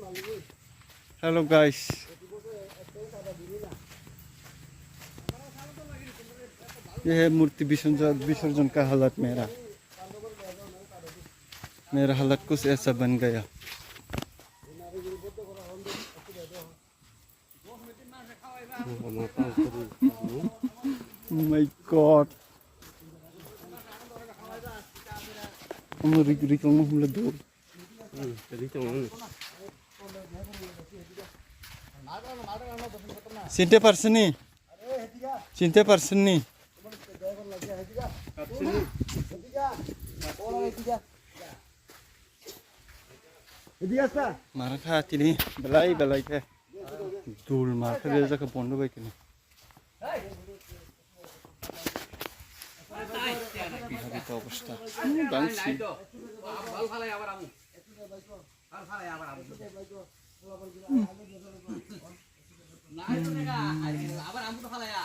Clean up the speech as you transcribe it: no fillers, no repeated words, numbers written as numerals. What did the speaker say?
Hello guys, ये है मूर्ति विसर्जन का हालत। मेरा हालत कुछ ऐसा बन गया। माय गॉड, हम रिकॉर्ड हम लोग दूर চিনতে পারছনি চিনতে পারছনি মারা খাতিনি বেলাই বেলাই কে দুল মার খাবে যাকে বন্ধ বাই কিনে বিহারিত অবস্থা বাংসি ভাল ফালাই আবার আমু ভাল ফালাই আবার আমু না আবার আমু তো ফালায়া